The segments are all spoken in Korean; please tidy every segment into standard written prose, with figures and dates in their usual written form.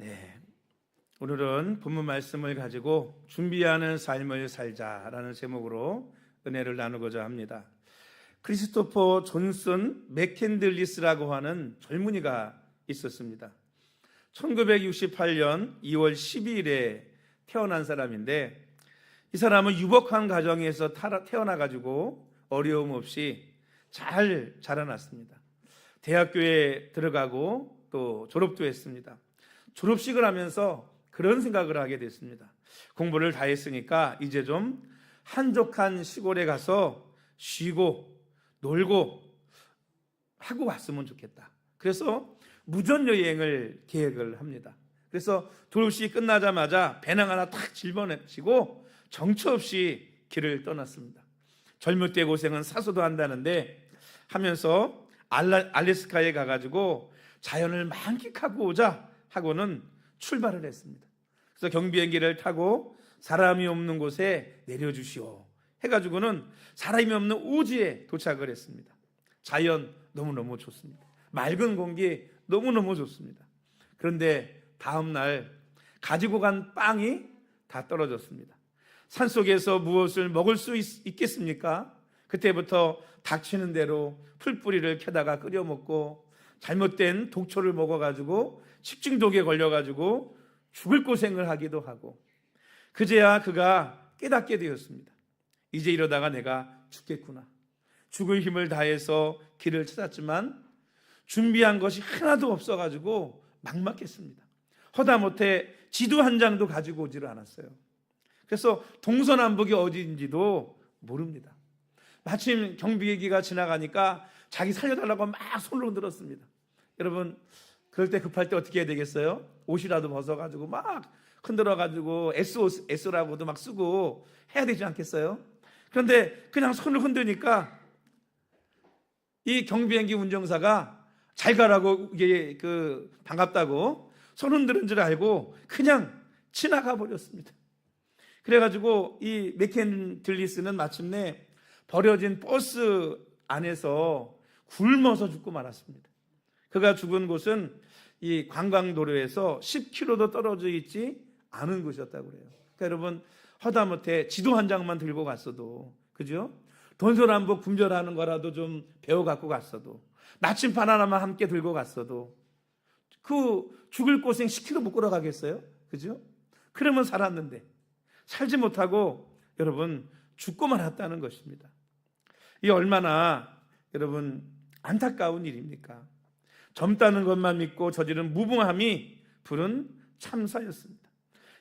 네, 오늘은 본문 말씀을 가지고 준비하는 삶을 살자라는 제목으로 은혜를 나누고자 합니다. 크리스토퍼 존슨 맥캔들리스라고 하는 젊은이가 있었습니다. 1968년 2월 12일에 태어난 사람인데, 이 사람은 유복한 가정에서 태어나가지고 어려움 없이 잘 자라났습니다. 대학교에 들어가고 또 졸업도 했습니다. 졸업식을 하면서 그런 생각을 하게 됐습니다. 공부를 다 했으니까 이제 좀 한적한 시골에 가서 쉬고 놀고 하고 왔으면 좋겠다. 그래서 무전여행을 계획을 합니다. 그래서 졸업식이 끝나자마자 배낭 하나 탁 짊어지고 정처 없이 길을 떠났습니다. 젊을 때 고생은 사서도 한다는데 하면서 알래스카에 가가지고 자연을 만끽하고 오자 하고는 출발을 했습니다. 그래서 경비행기를 타고 사람이 없는 곳에 내려주시오 해가지고는 사람이 없는 오지에 도착을 했습니다. 자연 너무너무 좋습니다. 맑은 공기 너무너무 좋습니다. 그런데 다음날 가지고 간 빵이 다 떨어졌습니다. 산속에서 무엇을 먹을 수 있겠습니까? 그때부터 닥치는 대로 풀뿌리를 캐다가 끓여 먹고 잘못된 독초를 먹어가지고 식중독에 걸려가지고 죽을 고생을 하기도 하고, 그제야 그가 깨닫게 되었습니다. 이제 이러다가 내가 죽겠구나. 죽을 힘을 다해서 길을 찾았지만 준비한 것이 하나도 없어가지고 막막했습니다. 허다못해 지도 한 장도 가지고 오지를 않았어요. 그래서 동서남북이 어디인지도 모릅니다. 마침 경비기가 지나가니까 자기 살려달라고 막 손을 흔들었습니다. 여러분, 그럴 때 급할 때 어떻게 해야 되겠어요? 옷이라도 벗어가지고 막 흔들어가지고 SOS라고도 막 쓰고 해야 되지 않겠어요? 그런데 그냥 손을 흔드니까 이 경비행기 운전사가 잘 가라고 이게 반갑다고 손 흔드는 줄 알고 그냥 지나가 버렸습니다. 그래가지고 이 맥캔들리스는 마침내 버려진 버스 안에서 굶어서 죽고 말았습니다. 그가 죽은 곳은 이 관광도로에서 10km도 떨어져 있지 않은 곳이었다고 그래요. 그러니까 여러분, 허다못해 지도 한 장만 들고 갔어도, 그죠? 동서남북 분별하는 거라도 좀 배워 갖고 갔어도, 나침반 하나만 함께 들고 갔어도 그 죽을 고생 10km 못 걸어가겠어요? 그죠? 그러면 살았는데 살지 못하고 여러분 죽고 말았다는 것입니다. 이 얼마나 여러분 안타까운 일입니까? 젊다는 것만 믿고 저지른 무능함이 부른 참사였습니다.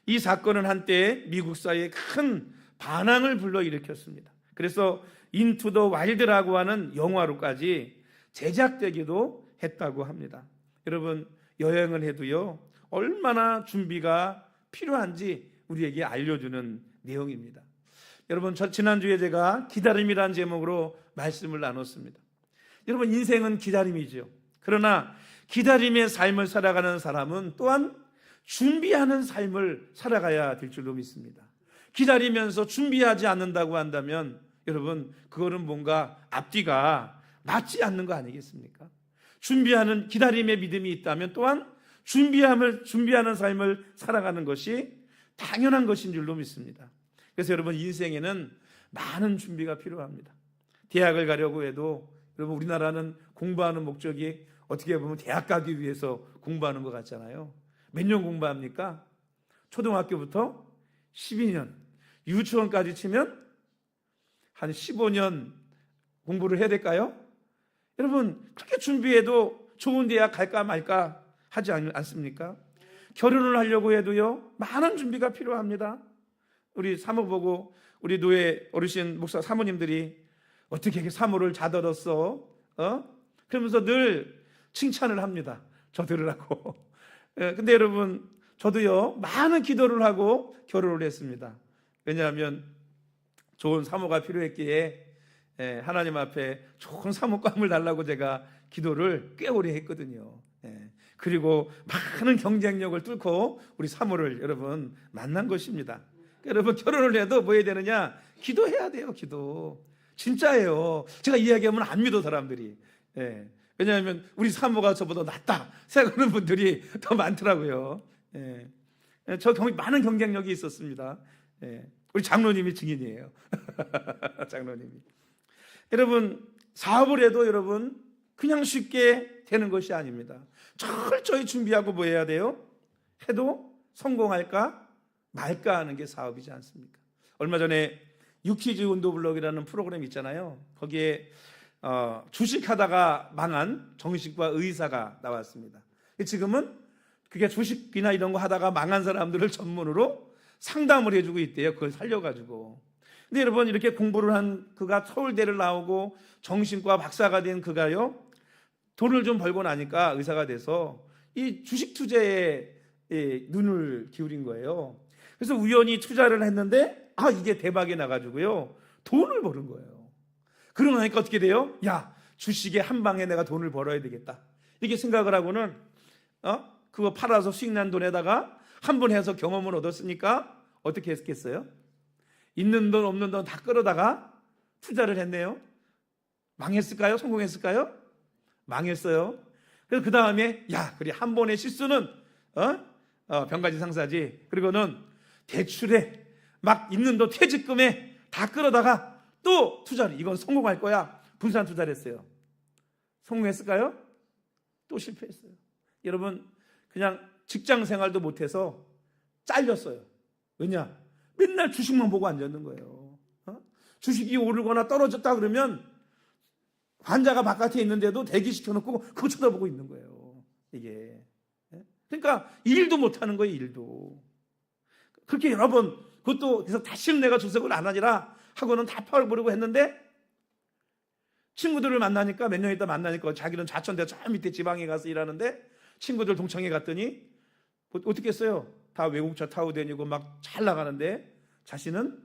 이 사건은 한때 미국 사회에 큰 반항을 불러일으켰습니다. 그래서 인투 더 와일드라고 하는 영화로까지 제작되기도 했다고 합니다. 여러분, 여행을 해도요 얼마나 준비가 필요한지 우리에게 알려주는 내용입니다. 여러분, 지난주에 제가 기다림이라는 제목으로 말씀을 나눴습니다. 여러분, 인생은 기다림이죠. 그러나 기다림의 삶을 살아가는 사람은 또한 준비하는 삶을 살아가야 될 줄로 믿습니다. 기다리면서 준비하지 않는다고 한다면 여러분, 그거는 뭔가 앞뒤가 맞지 않는 거 아니겠습니까? 준비하는 기다림의 믿음이 있다면 또한 준비하는 삶을 살아가는 것이 당연한 것인 줄로 믿습니다. 그래서 여러분, 인생에는 많은 준비가 필요합니다. 대학을 가려고 해도 여러분, 우리나라는 공부하는 목적이 어떻게 보면 대학 가기 위해서 공부하는 것 같잖아요. 몇 년 공부합니까? 초등학교부터 12년, 유치원까지 치면 한 15년 공부를 해야 될까요? 여러분, 그렇게 준비해도 좋은 대학 갈까 말까 하지 않습니까? 결혼을 하려고 해도요 많은 준비가 필요합니다. 우리 사모 보고 우리 노예 어르신 목사 사모님들이 어떻게 이렇게 사모를 잘 들었어? 그러면서 늘 칭찬을 합니다. 저 들으라고. 근데 여러분, 저도요 많은 기도를 하고 결혼을 했습니다. 왜냐하면 좋은 사모가 필요했기에 하나님 앞에 좋은 사모감을 달라고 제가 기도를 꽤 오래 했거든요. 그리고 많은 경쟁력을 뚫고 우리 사모를 여러분 만난 것입니다. 여러분, 결혼을 해도 뭐 해야 되느냐? 기도해야 돼요. 기도. 진짜예요. 제가 이야기하면 안 믿어 사람들이. 왜냐하면 우리 사모가 저보다 낫다 생각하는 분들이 더 많더라고요. 예. 많은 경쟁력이 있었습니다. 예. 우리 장로님이 증인이에요. 장로님이. 여러분, 사업을 해도 여러분 그냥 쉽게 되는 것이 아닙니다. 철저히 준비하고 뭐 해야 돼요? 해도 성공할까 말까 하는 게 사업이지 않습니까? 얼마 전에 유퀴즈 운도블록이라는 프로그램 있잖아요. 거기에 주식하다가 망한 정신과 의사가 나왔습니다. 지금은 그게 주식이나 이런 거 하다가 망한 사람들을 전문으로 상담을 해주고 있대요. 그걸 살려가지고. 근데 여러분, 이렇게 공부를 한 그가 서울대를 나오고 정신과 박사가 된 그가요, 돈을 좀 벌고 나니까 의사가 돼서 이 주식 투자에 눈을 기울인 거예요. 그래서 우연히 투자를 했는데 이게 대박이 나가지고요 돈을 버는 거예요. 그러고 나니까 어떻게 돼요? 야, 주식에 한 방에 내가 돈을 벌어야 되겠다 이렇게 생각을 하고는 그거 팔아서 수익 난 돈에다가 한 번 해서 경험을 얻었으니까 어떻게 했겠어요? 있는 돈 없는 돈 다 끌어다가 투자를 했네요. 망했을까요? 성공했을까요? 망했어요. 그래서 그 다음에 그래, 한 번의 실수는 병가지 상사지. 그리고는 대출에 막 있는 돈 퇴직금에 다 끌어다가 또 투자를, 이건 성공할 거야, 분산 투자를 했어요. 성공했을까요? 또 실패했어요. 여러분, 그냥 직장 생활도 못해서 잘렸어요. 왜냐? 맨날 주식만 보고 앉았는 거예요. 주식이 오르거나 떨어졌다 그러면 환자가 바깥에 있는데도 대기시켜놓고 그거 쳐다보고 있는 거예요. 이게. 그러니까 일도 못하는 거예요. 일도. 그렇게 여러 번, 그것도 그래서 다시는 내가 주석을 안 하니라 하고는 다 팔아버리고 했는데, 친구들을 만나니까, 몇 년 있다 만나니까 자기는 좌천대 저 밑에 지방에 가서 일하는데 친구들 동창회 갔더니 어떻게 했어요? 다 외국차 타고 다니고 막 잘 나가는데 자신은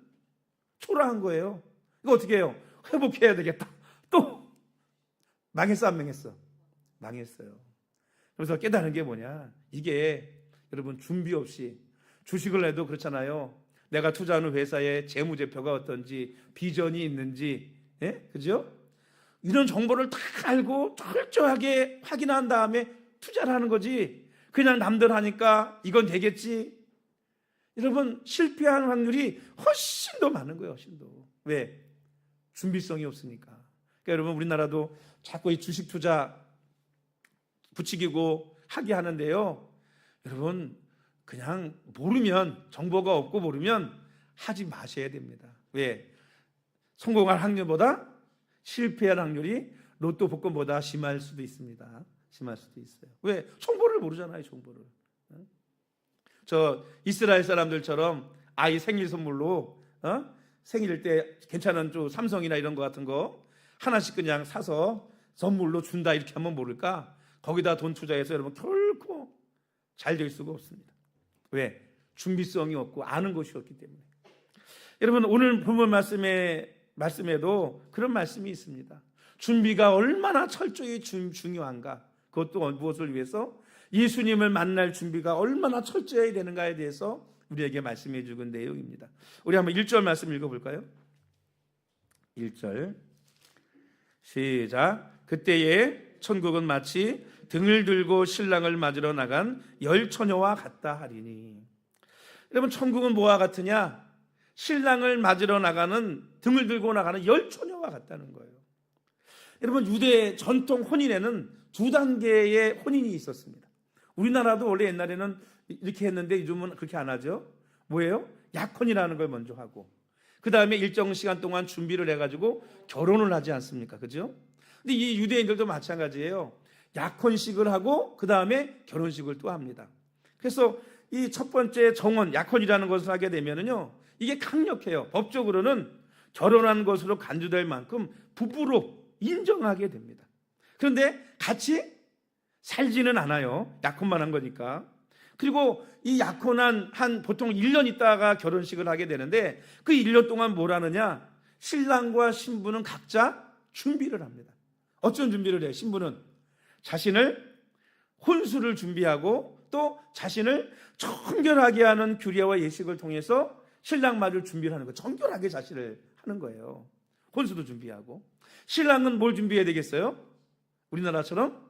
초라한 거예요. 이거 어떻게 해요? 회복해야 되겠다. 또 망했어, 안 망했어? 망했어요. 그래서 깨달은 게 뭐냐? 이게 여러분, 준비 없이 주식을 해도 그렇잖아요. 내가 투자하는 회사의 재무제표가 어떤지, 비전이 있는지, 그죠? 이런 정보를 다 알고 철저하게 확인한 다음에 투자를 하는 거지, 그냥 남들 하니까 이건 되겠지. 여러분, 실패하는 확률이 훨씬 더 많은 거예요. 훨씬 더. 왜? 준비성이 없으니까. 그러니까 여러분, 우리나라도 자꾸 이 주식 투자 부추기고 하게 하는데요, 여러분, 그냥 모르면, 정보가 없고 모르면 하지 마셔야 됩니다. 왜? 성공할 확률보다 실패할 확률이 로또 복권보다 심할 수도 있습니다. 심할 수도 있어요. 왜? 정보를 모르잖아요. 정보를. 저 이스라엘 사람들처럼 아이 생일 선물로 생일 때 괜찮은 좀 삼성이나 이런 거 같은 거 하나씩 그냥 사서 선물로 준다 이렇게 하면 모를까? 거기다 돈 투자해서 여러분 결코 잘 될 수가 없습니다. 왜? 준비성이 없고 아는 것이 없기 때문에. 여러분, 오늘 본문 말씀에도 그런 말씀이 있습니다. 준비가 얼마나 철저히 중요한가, 그것도 무엇을 위해서? 예수님을 만날 준비가 얼마나 철저해야 되는가에 대해서 우리에게 말씀해 주는 내용입니다. 우리 한번 1절 말씀 읽어볼까요? 1절 시작. 그때에 천국은 마치 등을 들고 신랑을 맞으러 나간 열 처녀와 같다 하리니. 여러분, 천국은 뭐와 같으냐? 신랑을 맞으러 나가는, 등을 들고 나가는 열 처녀와 같다는 거예요. 여러분, 유대 전통 혼인에는 두 단계의 혼인이 있었습니다. 우리나라도 원래 옛날에는 이렇게 했는데 요즘은 그렇게 안 하죠. 뭐예요? 약혼이라는 걸 먼저 하고 그 다음에 일정 시간 동안 준비를 해가지고 결혼을 하지 않습니까? 그죠? 근데 이 유대인들도 마찬가지예요. 약혼식을 하고 그 다음에 결혼식을 또 합니다. 그래서 이 첫 번째 정혼, 약혼이라는 것을 하게 되면은요, 이게 강력해요. 법적으로는 결혼한 것으로 간주될 만큼 부부로 인정하게 됩니다. 그런데 같이 살지는 않아요. 약혼만 한 거니까. 그리고 이 약혼한 보통 1년 있다가 결혼식을 하게 되는데 그 1년 동안 뭘 하느냐? 신랑과 신부는 각자 준비를 합니다. 어떤 준비를 해요? 신부는 자신을 혼수를 준비하고 또 자신을 정결하게 하는 규례와 예식을 통해서 신랑 맞을 준비를 하는 거예요. 정결하게 자신을 하는 거예요. 혼수도 준비하고. 신랑은 뭘 준비해야 되겠어요? 우리나라처럼?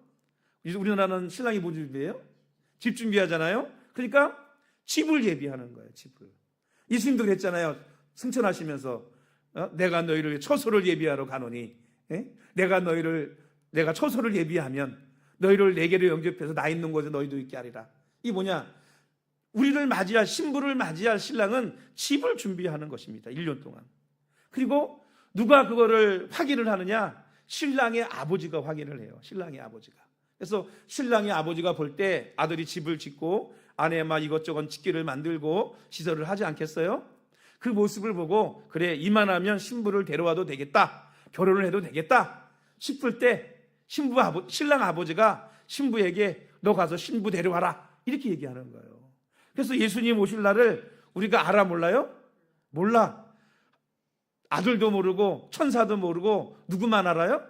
우리나라는 신랑이 뭐 준비해요? 집 준비하잖아요. 그러니까 집을 예비하는 거예요. 집을. 예수님도 그랬잖아요. 승천하시면서 내가 너희를 처소를 예비하러 가노니 내가 처소를 예비하면 너희를 내게로 영접해서 나 있는 곳에 너희도 있게 하리라. 이 뭐냐? 우리를 맞이할 신부를 맞이할 신랑은 집을 준비하는 것입니다. 1년 동안. 그리고 누가 그거를 확인을 하느냐? 신랑의 아버지가 확인을 해요. 신랑의 아버지가. 그래서 신랑의 아버지가 볼 때 아들이 집을 짓고 아내 막 이것저것 짓기를 만들고 시설을 하지 않겠어요? 그 모습을 보고 그래 이만하면 신부를 데려와도 되겠다, 결혼을 해도 되겠다 싶을 때 신랑 아버지가 신부에게 너 가서 신부 데려와라 이렇게 얘기하는 거예요. 그래서 예수님 오실 날을 우리가 알아 몰라요? 몰라. 아들도 모르고 천사도 모르고 누구만 알아요?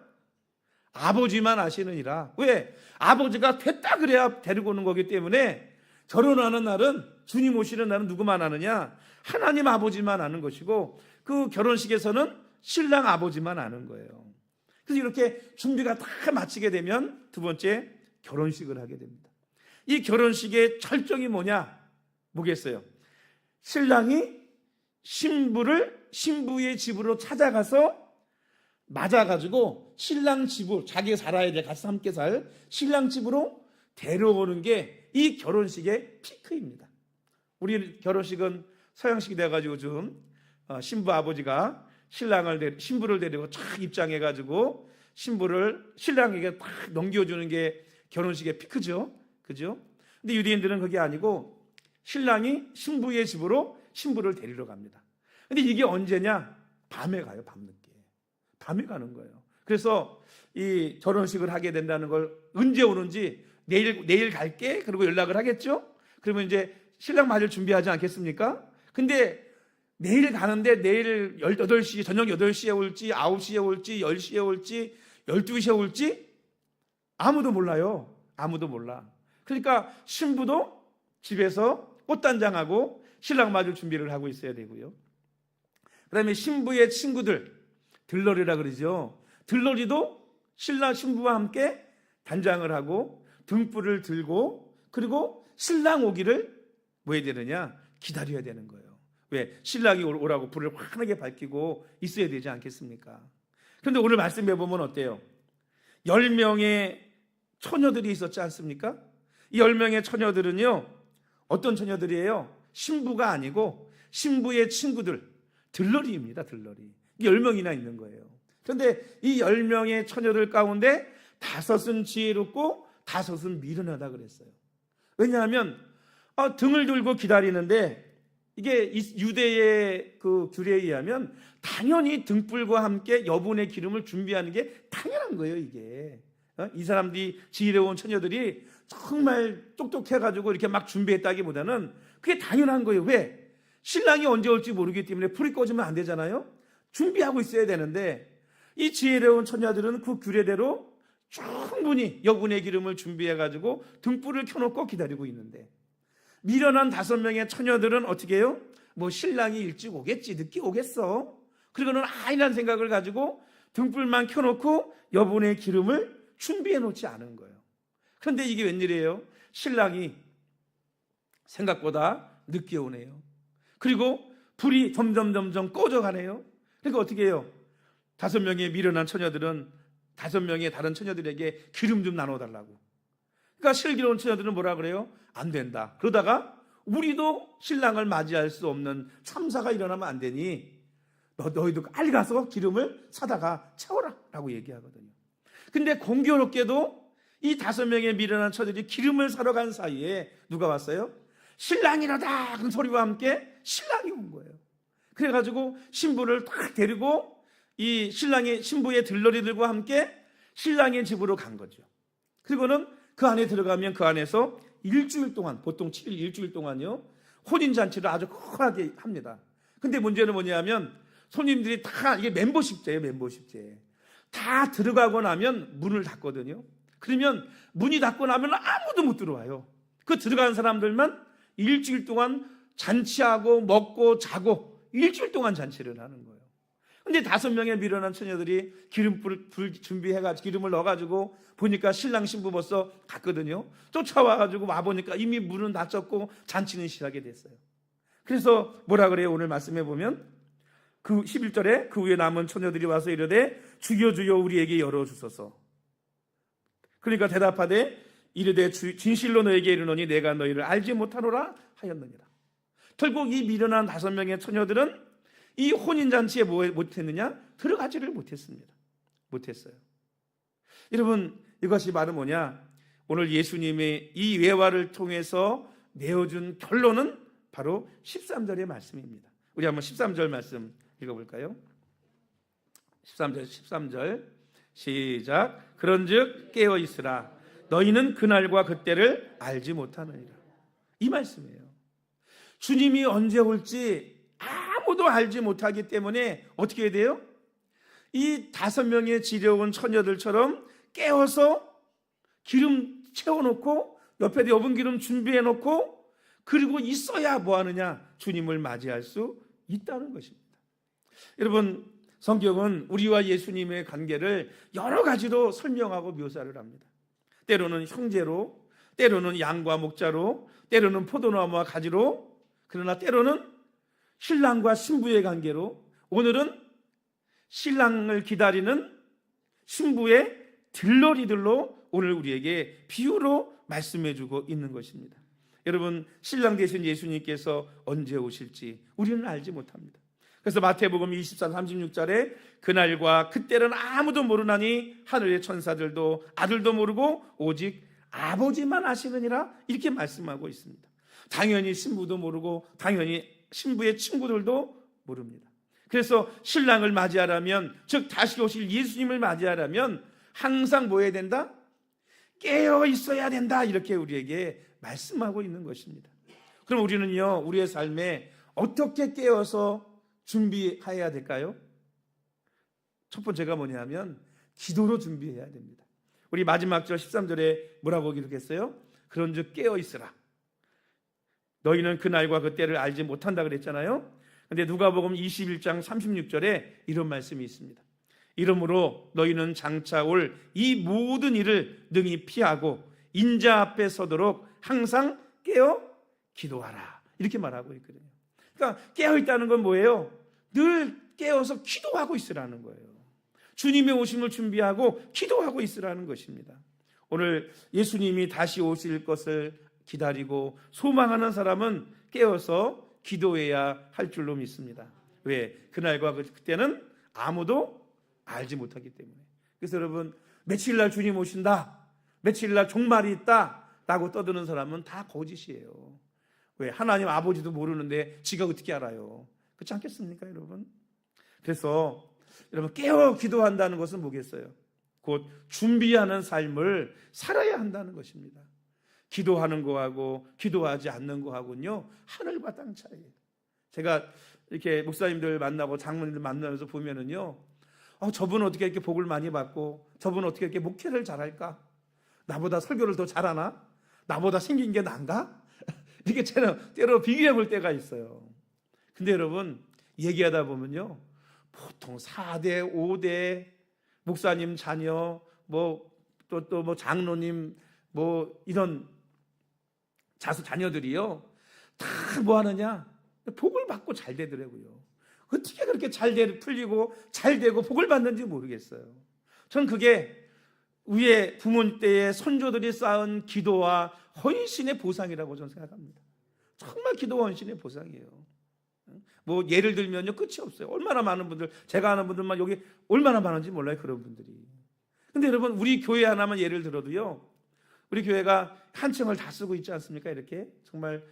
아버지만 아시느니라. 왜? 아버지가 됐다 그래야 데리고 오는 거기 때문에 결혼하는 날은, 주님 오시는 날은 누구만 아느냐? 하나님 아버지만 아는 것이고 그 결혼식에서는 신랑 아버지만 아는 거예요. 그래서 이렇게 준비가 다 마치게 되면 두 번째 결혼식을 하게 됩니다. 이 결혼식의 절정이 뭐겠어요? 신랑이 신부의 집으로 찾아가서 맞아가지고 신랑 집으로, 자기가 살아야 돼, 같이 함께 살 신랑 집으로 데려오는 게 이 결혼식의 피크입니다. 우리 결혼식은 서양식이 돼가지고 좀 신부 아버지가 신부를 데리고 쫙 입장해가지고 신랑에게 딱 넘겨주는 게 결혼식의 피크죠. 그죠? 근데 유대인들은 그게 아니고 신랑이 신부의 집으로 신부를 데리러 갑니다. 근데 이게 언제냐? 밤에 가요. 밤늦게. 밤에 가는 거예요. 그래서 이 결혼식을 하게 된다는 걸 언제 오는지 내일 갈게. 그리고 연락을 하겠죠? 그러면 이제 신랑 맞을 준비하지 않겠습니까? 근데 내일 가는데 내일 8시, 저녁 8시에 올지, 9시에 올지, 10시에 올지, 12시에 올지 아무도 몰라요. 아무도 몰라. 그러니까 신부도 집에서 꽃단장하고 신랑 맞을 준비를 하고 있어야 되고요. 그 다음에 신부의 친구들, 들러리라 그러죠. 들러리도 신부와 함께 단장을 하고 등불을 들고 그리고 신랑 오기를 뭐 해야 되느냐? 기다려야 되는 거예요. 왜? 신랑이 오라고 불을 환하게 밝히고 있어야 되지 않겠습니까? 그런데 오늘 말씀해 보면 어때요? 10명의 처녀들이 있었지 않습니까? 이 10명의 처녀들은요, 어떤 처녀들이에요? 신부가 아니고 신부의 친구들, 들러리입니다. 들러리. 10명이나 있는 거예요. 그런데 이 10명의 처녀들 가운데 5은 지혜롭고 5은 미련하다 그랬어요. 왜냐하면 등을 들고 기다리는데 이게 유대의 그 규례에 의하면 당연히 등불과 함께 여분의 기름을 준비하는 게 당연한 거예요. 이게 이 사람들이 지혜로운 처녀들이 정말 똑똑해가지고 이렇게 막 준비했다기보다는 그게 당연한 거예요. 왜? 신랑이 언제 올지 모르기 때문에 불이 꺼지면 안 되잖아요. 준비하고 있어야 되는데 이 지혜로운 처녀들은 그 규례대로 충분히 여분의 기름을 준비해가지고 등불을 켜놓고 기다리고 있는데 미련한 5명의 처녀들은 어떻게 해요? 뭐 신랑이 일찍 오겠지, 늦게 오겠어. 그리고는 아니란 생각을 가지고 등불만 켜놓고 여분의 기름을 준비해 놓지 않은 거예요. 그런데 이게 웬일이에요? 신랑이 생각보다 늦게 오네요. 그리고 불이 점점 꺼져가네요. 그러니까 어떻게 해요? 5명의 미련한 처녀들은 5명의 다른 처녀들에게 기름 좀 나눠달라고. 그러니까 슬기로운 처녀들은 뭐라 그래요? 안 된다. 그러다가 우리도 신랑을 맞이할 수 없는 참사가 일어나면 안 되니 너희도 빨리 가서 기름을 사다가 채워라 라고 얘기하거든요. 근데 공교롭게도 이 5명의 미련한 처녀들이 기름을 사러 간 사이에 누가 왔어요? 신랑이라다 그 소리와 함께 신랑이 온 거예요. 그래가지고 신부를 딱 데리고 이 신부의 들러리들과 함께 신랑의 집으로 간 거죠. 그리고는 그 안에 들어가면 그 안에서 일주일 동안, 보통 7일 일주일 동안요, 혼인잔치를 아주 크게 합니다. 근데 문제는 뭐냐면 손님들이 다, 이게 멤버십제예요. 멤버십제. 다 들어가고 나면 문을 닫거든요. 그러면 문이 닫고 나면 아무도 못 들어와요. 그 들어간 사람들만 일주일 동안 잔치하고 먹고 자고 일주일 동안 잔치를 하는 거예요. 근데 5명의 미련한 처녀들이 불 준비해가지고 기름을 넣어가지고 보니까 신랑 신부 벌써 갔거든요. 쫓아와가지고 와보니까 이미 문은 닫혔고 잔치는 시작이 됐어요. 그래서 뭐라 그래요? 오늘 말씀해 보면 그 11절에 그 후에 남은 처녀들이 와서 이르되 주여 주여 우리에게 열어주소서. 그러니까 대답하되 이르되 진실로 너에게 이르노니 내가 너희를 알지 못하노라 하였느니라. 결국 이 미련한 5명의 처녀들은 이 혼인잔치에 못했느냐? 들어가지를 못했습니다. 못했어요. 여러분, 이것이 바로 뭐냐? 오늘 예수님의 이 외화를 통해서 내어준 결론은 바로 13절의 말씀입니다. 우리 한번 13절 말씀 읽어볼까요? 13절 시작. 그런즉 깨어있으라 너희는 그날과 그때를 알지 못하느니라. 이 말씀이에요. 주님이 언제 올지 아무도 알지 못하기 때문에 어떻게 해야 돼요? 이 5명의 지려온 처녀들처럼 깨어서 기름 채워놓고 옆에 여분 기름 준비해놓고 그리고 있어야 뭐하느냐? 주님을 맞이할 수 있다는 것입니다. 여러분, 성경은 우리와 예수님의 관계를 여러 가지로 설명하고 묘사를 합니다. 때로는 형제로, 때로는 양과 목자로, 때로는 포도나무와 가지로, 그러나 때로는 신랑과 신부의 관계로, 오늘은 신랑을 기다리는 신부의 들러리들로 오늘 우리에게 비유로 말씀해주고 있는 것입니다. 여러분, 신랑 되신 예수님께서 언제 오실지 우리는 알지 못합니다. 그래서 마태복음 24, 36절에 그날과 그때는 아무도 모르나니 하늘의 천사들도 아들도 모르고 오직 아버지만 아시느니라 이렇게 말씀하고 있습니다. 당연히 신부도 모르고 당연히 신부의 친구들도 모릅니다. 그래서 신랑을 맞이하려면, 즉 다시 오실 예수님을 맞이하려면 항상 뭐 해야 된다? 깨어 있어야 된다, 이렇게 우리에게 말씀하고 있는 것입니다. 그럼 우리는요, 우리의 삶에 어떻게 깨어서 준비해야 될까요? 첫 번째가 뭐냐면 기도로 준비해야 됩니다. 우리 마지막 절 13절에 뭐라고 기록했어요? 그런즉 깨어 있으라 너희는 그날과 그때를 알지 못한다 그랬잖아요. 근데 누가복음 21장 36절에 이런 말씀이 있습니다. 이러므로 너희는 장차 올 이 모든 일을 능히 피하고 인자 앞에 서도록 항상 깨어 기도하라, 이렇게 말하고 있거든요. 그러니까 깨어있다는 건 뭐예요? 늘 깨어서 기도하고 있으라는 거예요. 주님의 오심을 준비하고 기도하고 있으라는 것입니다. 오늘 예수님이 다시 오실 것을 기다리고 소망하는 사람은 깨어서 기도해야 할 줄로 믿습니다. 왜? 그날과 그때는 아무도 알지 못하기 때문에. 그래서 여러분, 며칠날 주님 오신다, 며칠날 종말이 있다 라고 떠드는 사람은 다 거짓이에요. 왜? 하나님 아버지도 모르는데 지가 어떻게 알아요? 그렇지 않겠습니까, 여러분? 그래서 여러분, 깨어 기도한다는 것은 뭐겠어요? 곧 준비하는 삶을 살아야 한다는 것입니다. 기도하는 거하고 기도하지 않는 거하고는요, 하늘과 땅 차이예요. 제가 이렇게 목사님들 만나고 장로님들 만나면서 보면은요, 저분은 어떻게 이렇게 복을 많이 받고, 저분은 어떻게 이렇게 목회를 잘할까? 나보다 설교를 더 잘하나? 나보다 생긴 게 난가? 이렇게 때로 비교해 볼 때가 있어요. 근데 여러분, 얘기하다 보면요, 보통 4대, 5대 목사님 자녀, 또 장로님, 이런 자녀들이요, 다 뭐 하느냐? 복을 받고 잘 되더라고요. 어떻게 그렇게 풀리고 잘 되고 복을 받는지 모르겠어요. 전 그게 위에 부모 때의 선조들이 쌓은 기도와 헌신의 보상이라고 저는 생각합니다. 정말 기도와 헌신의 보상이에요. 예를 들면요, 끝이 없어요. 얼마나 많은 분들, 제가 아는 분들만 여기 얼마나 많은지 몰라요, 그런 분들이. 근데 여러분, 우리 교회 하나만 예를 들어도요, 우리 교회가 한 층을 다 쓰고 있지 않습니까? 이렇게 정말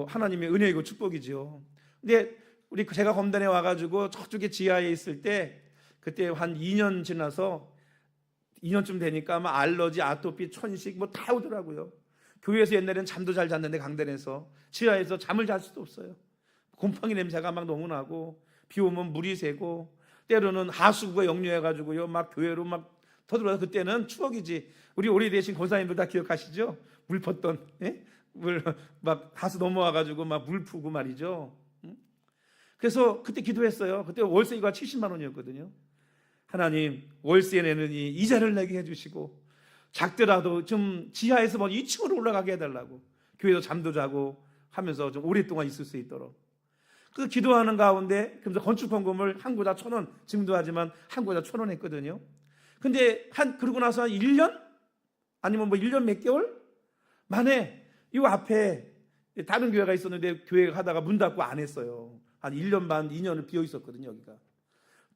하나님의 은혜이고 축복이죠. 근데 제가 검단에 와가지고 저쪽에 지하에 있을 때, 그때 한 2년 지나서 2년쯤 되니까 아마 알러지, 아토피, 천식 다 오더라고요. 교회에서 옛날에는 잠도 잘 잤는데 강단에서 지하에서 잠을 잘 수도 없어요. 곰팡이 냄새가 막 너무 나고, 비 오면 물이 새고, 때로는 하수구가 역류해가지고요, 막 교회로 막 터들어서, 그때는 추억이지. 우리 오래되신 권사님들 다 기억하시죠? 물 펐던, 물 막 하수 넘어와가지고 막 물 푸고 말이죠. 그래서 그때 기도했어요. 그때 월세가 70만 원이었거든요. 하나님, 월세 내느니 이자를 내게 해주시고, 작더라도 좀 지하에서 2층으로 올라가게 해달라고, 교회에서 잠도 자고 하면서 좀 오랫동안 있을 수 있도록. 그 기도하는 가운데, 그래서 건축헌금을 한 구자 1,000원, 지금도 하지만 한 구자 1,000원 했거든요. 근데 그러고 나서 한 1년? 아니면 1년 몇 개월? 만에 이 앞에 다른 교회가 있었는데 교회 하다가 문 닫고 안 했어요. 한 1년 반, 2년을 비어 있었거든요, 여기가.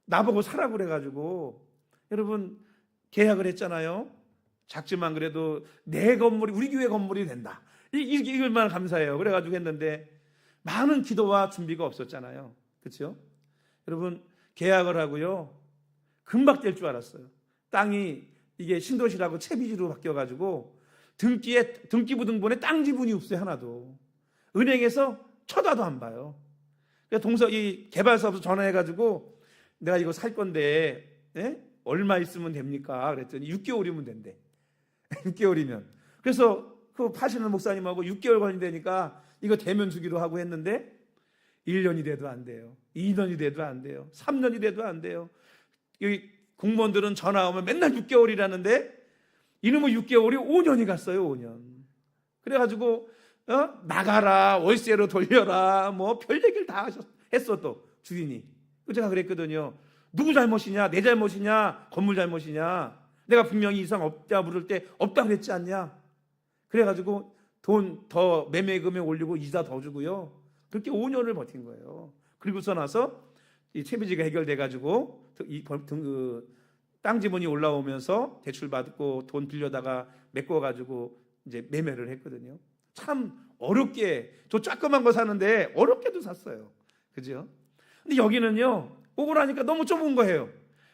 나보고 사라고 그래가지고, 여러분, 계약을 했잖아요. 작지만 그래도 내 건물이, 우리 교회 건물이 된다. 이걸만 감사해요. 그래가지고 했는데, 많은 기도와 준비가 없었잖아요. 그렇죠? 여러분, 계약을 하고요, 금방 될 줄 알았어요. 땅이 이게 신도시라고 채비지로 바뀌어가지고 등기부등본에 땅 지분이 없어요. 하나도. 은행에서 쳐다도 안 봐요. 그래서 이 개발사업소 전화해가지고 내가 이거 살 건데 얼마 있으면 됩니까? 그랬더니 6개월이면 된대. 6개월이면. 그래서 그 파시는 목사님하고 6개월 걸린다니까 이거 되면 주기로 하고 했는데 1년이 돼도 안 돼요. 2년이 돼도 안 돼요. 3년이 돼도 안 돼요. 여기 공무원들은 전화 오면 맨날 6개월이라는데 이놈의 6개월이 5년이 갔어요. 5년. 그래가지고 나가라, 월세로 돌려라, 별 얘기를 다 했어. 또 주인이. 제가 그랬거든요. 누구 잘못이냐? 내 잘못이냐? 건물 잘못이냐? 내가 분명히 이상 없다 물을 때 없다 그랬지 않냐? 그래가지고 돈 더 매매 금액 올리고 이자 더 주고요. 그렇게 5년을 버틴 거예요. 그리고서 나서 이 채비지가 해결돼가지고 땅 지분이 올라오면서 대출 받고 돈 빌려다가 메꿔가지고 이제 매매를 했거든요. 참 어렵게, 저 조그만 거 사는데 어렵게도 샀어요. 그죠? 근데 여기는요, 오고 나니까 너무 좁은 거예요.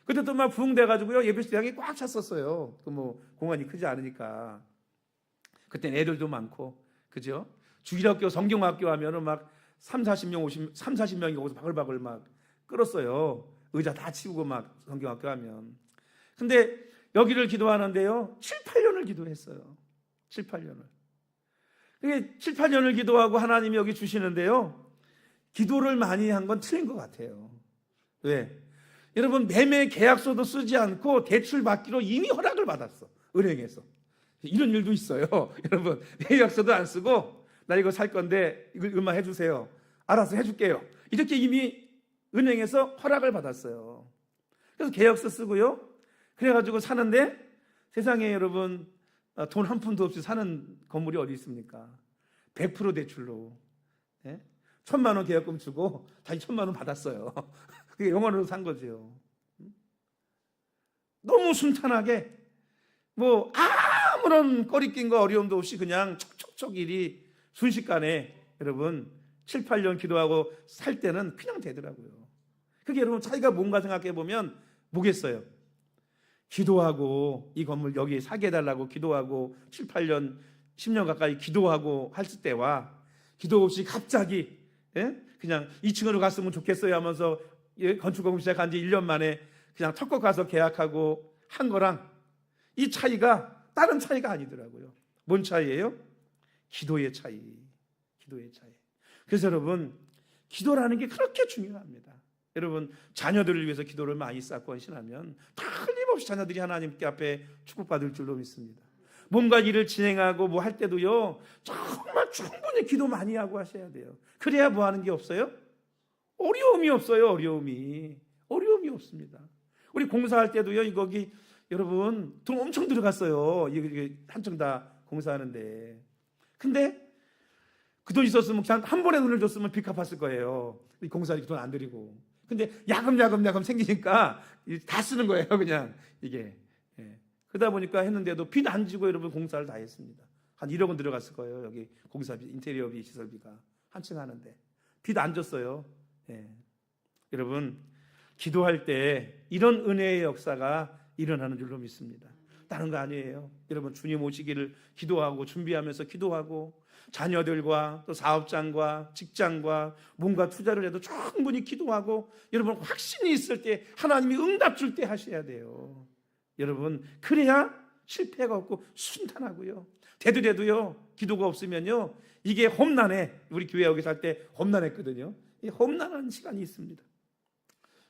그때 또 막 부흥돼가지고요, 예배시장이 꽉 찼었어요. 공간이 크지 않으니까. 그땐 애들도 많고, 그죠? 주일학교, 성경학교 하면은 막 40명이 거기서 바글바글 막 끌었어요. 의자 다 치우고 막 성경학교 하면. 근데 여기를 기도하는데요, 7, 8년을 기도했어요. 7, 8년을. 그게 7, 8년을 기도하고 하나님이 여기 주시는데요, 기도를 많이 한 건 틀린 것 같아요. 왜? 여러분, 매매 계약서도 쓰지 않고 대출 받기로 이미 허락을 받았어. 은행에서. 이런 일도 있어요. 여러분, 계약서도 안 쓰고 나 이거 살 건데 이거 얼마 해주세요. 알아서 해줄게요. 이렇게 이미 은행에서 허락을 받았어요. 그래서 계약서 쓰고요. 그래가지고 사는데 세상에 여러분, 돈 한 푼도 없이 사는 건물이 어디 있습니까? 100% 대출로. 1,000만 원 계약금 주고 다시 1,000만 원 받았어요. 그게 영원으로 산 거죠. 너무 순탄하게 아무런 꺼리낌과 어려움도 없이 그냥 척척척 일이 순식간에 여러분 7, 8년 기도하고 살 때는 그냥 되더라고요. 그게 여러분 차이가 뭔가 생각해 보면 뭐겠어요? 기도하고 이 건물 여기 사게 해달라고 기도하고 7, 8년 10년 가까이 기도하고 할 때와 기도 없이 갑자기 그냥 2층으로 갔으면 좋겠어요 하면서 건축공사 시작한 지 1년 만에 그냥 턱껏 가서 계약하고 한 거랑 이 차이가 다른 차이가 아니더라고요. 뭔 차이예요? 기도의 차이. 기도의 차이. 그래서 여러분, 기도라는 게 그렇게 중요합니다. 여러분, 자녀들을 위해서 기도를 많이 쌓고 헌신하면 틀림없이 자녀들이 하나님께 앞에 축복받을 줄로 믿습니다. 뭔가 일을 진행하고 할 때도요, 정말 충분히 기도 많이 하고 하셔야 돼요. 그래야 뭐 하는 게 없어요? 어려움이 없어요. 어려움이 없습니다. 우리 공사할 때도요, 거기 여러분 돈 엄청 들어갔어요. 이게 한층 다 공사하는데. 근데 그 돈 있었으면 그냥 한 번에 돈을 줬으면 빚 갚았을 거예요. 공사하기 돈 안 들이고. 근데 야금야금 생기니까 다 쓰는 거예요. 그냥 이게. 그러다 보니까 했는데도 빚 안 지고 여러분 공사를 다 했습니다. 한 1억 원 들어갔을 거예요. 여기 공사비, 인테리어비, 시설비가 한층 하는데 빚 안 줬어요. 여러분, 기도할 때 이런 은혜의 역사가 일어나는 줄로 믿습니다. 다른 거 아니에요. 여러분, 주님 오시기를 기도하고 준비하면서 기도하고 자녀들과 또 사업장과 직장과 뭔가 투자를 해도 충분히 기도하고 여러분 확신이 있을 때 하나님이 응답 줄 때 하셔야 돼요. 여러분, 그래야 실패가 없고 순탄하고요. 되더라도요, 기도가 없으면요, 이게 험난해. 우리 교회 여기 살 때 험난했거든요. 험난한 시간이 있습니다.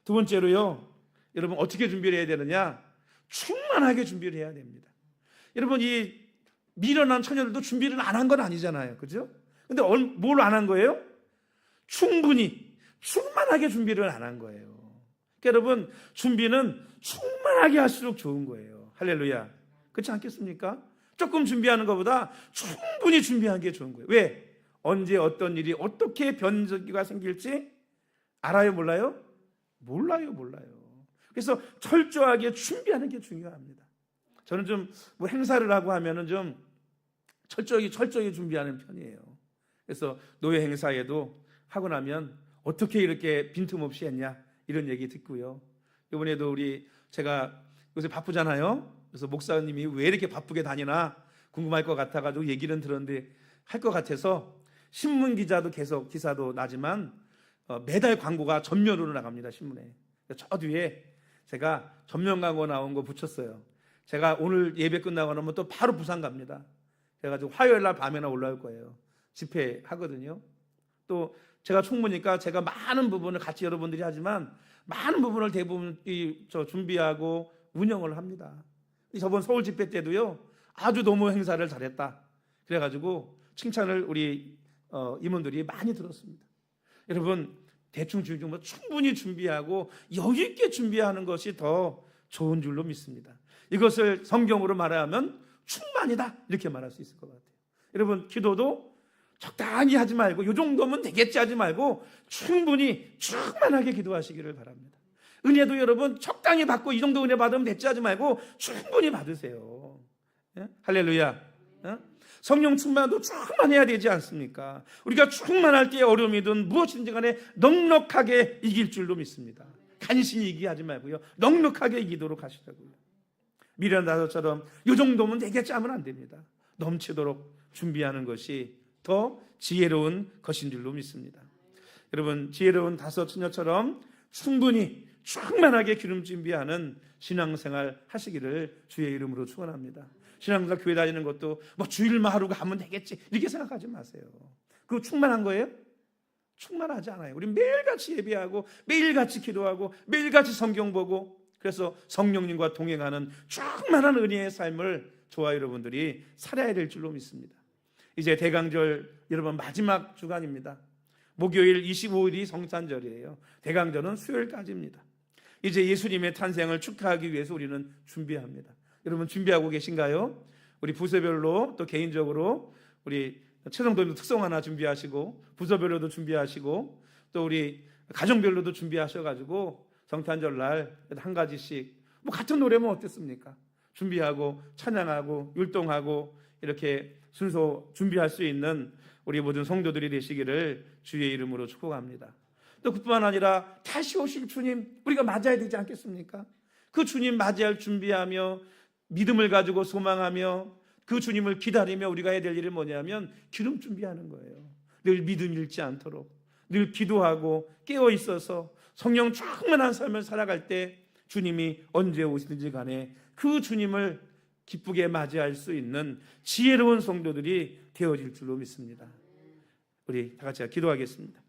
두 번째로요, 여러분 어떻게 준비를 해야 되느냐? 충만하게 준비를 해야 됩니다. 여러분 이 미련한 처녀들도 준비를 안 한 건 아니잖아요, 그죠? 근데 뭘 안 한 거예요? 충만하게 준비를 안 한 거예요. 그러니까 여러분 준비는 충만하게 할수록 좋은 거예요. 할렐루야. 그렇지 않겠습니까? 조금 준비하는 것보다 충분히 준비하는 게 좋은 거예요. 왜? 언제 어떤 일이 어떻게 변수가 생길지 알아요, 몰라요? 몰라요. 그래서 철저하게 준비하는 게 중요합니다. 저는 좀 뭐 행사를 하고 하면은 좀 철저히 준비하는 편이에요. 그래서 노예 행사에도 하고 나면 어떻게 이렇게 빈틈없이 했냐 이런 얘기 듣고요. 이번에도 제가 요새 바쁘잖아요. 그래서 목사님이 왜 이렇게 바쁘게 다니나 궁금할 것 같아가지고 얘기는 들었는데 할 것 같아서 신문 기자도 계속 기사도 나지만 매달 광고가 전면으로 나갑니다, 신문에. 저 뒤에 제가 전면 광고 나온 거 붙였어요. 제가 오늘 예배 끝나고 나면 또 바로 부산 갑니다. 그래가지고 화요일 날 밤에나 올라올 거예요. 집회 하거든요. 또 제가 총무니까 제가 많은 부분을 같이 여러분들이 하지만 많은 부분을 대부분 준비하고 운영을 합니다. 저번 서울 집회 때도요, 아주 너무 행사를 잘했다. 그래가지고 칭찬을 우리 임원들이 많이 들었습니다. 여러분 대충 충분히 준비하고 여유 있게 준비하는 것이 더 좋은 줄로 믿습니다. 이것을 성경으로 말하면 충만이다 이렇게 말할 수 있을 것 같아요. 여러분 기도도 적당히 하지 말고 이 정도면 되겠지 하지 말고 충만하게 기도하시기를 바랍니다. 은혜도 여러분 적당히 받고 이 정도 은혜 받으면 됐지 하지 말고 충분히 받으세요. 예? 할렐루야. 예? 성령 충만도 충만해야 되지 않습니까? 우리가 충만할 때 어려움이든 무엇이든지 간에 넉넉하게 이길 줄로 믿습니다. 간신히 이기게 하지 말고요, 넉넉하게 이기도록 하시라고요. 미련 다섯처럼 이 정도면 되겠지 하면 안 됩니다. 넘치도록 준비하는 것이 더 지혜로운 것인 줄로 믿습니다. 여러분 지혜로운 다섯 처녀처럼 충만하게 기름 준비하는 신앙생활 하시기를 주의 이름으로 축원합니다. 신앙생활 교회 다니는 것도 뭐 주일만 하루 가면 되겠지 이렇게 생각하지 마세요. 그거 충만한 거예요? 충만하지 않아요. 우리 매일같이 예배하고 매일같이 기도하고 매일같이 성경 보고 그래서 성령님과 동행하는 충만한 은혜의 삶을 저와 여러분들이 살아야 될 줄로 믿습니다. 이제 대강절 여러분 마지막 주간입니다. 목요일 25일이 성탄절이에요. 대강절은 수요일까지입니다. 이제 예수님의 탄생을 축하하기 위해서 우리는 준비합니다. 여러분 준비하고 계신가요? 우리 부서별로 또 개인적으로 우리 최성도님도 특송 하나 준비하시고 부서별로도 준비하시고 또 우리 가정별로도 준비하셔가지고 성탄절 날 한 가지씩 뭐 같은 노래면 어땠습니까? 준비하고 찬양하고 율동하고 이렇게 순서 준비할 수 있는 우리 모든 성도들이 되시기를 주의 이름으로 축복합니다. 또 그뿐만 아니라 다시 오실 주님 우리가 맞아야 되지 않겠습니까? 그 주님 맞이할 준비하며 믿음을 가지고 소망하며 그 주님을 기다리며 우리가 해야 될 일은 뭐냐면 기름 준비하는 거예요. 늘 믿음 잃지 않도록 늘 기도하고 깨어 있어서 성령 충만한 삶을 살아갈 때 주님이 언제 오시든지 간에 그 주님을 기쁘게 맞이할 수 있는 지혜로운 성도들이 되어질 줄로 믿습니다. 우리 다 같이 기도하겠습니다.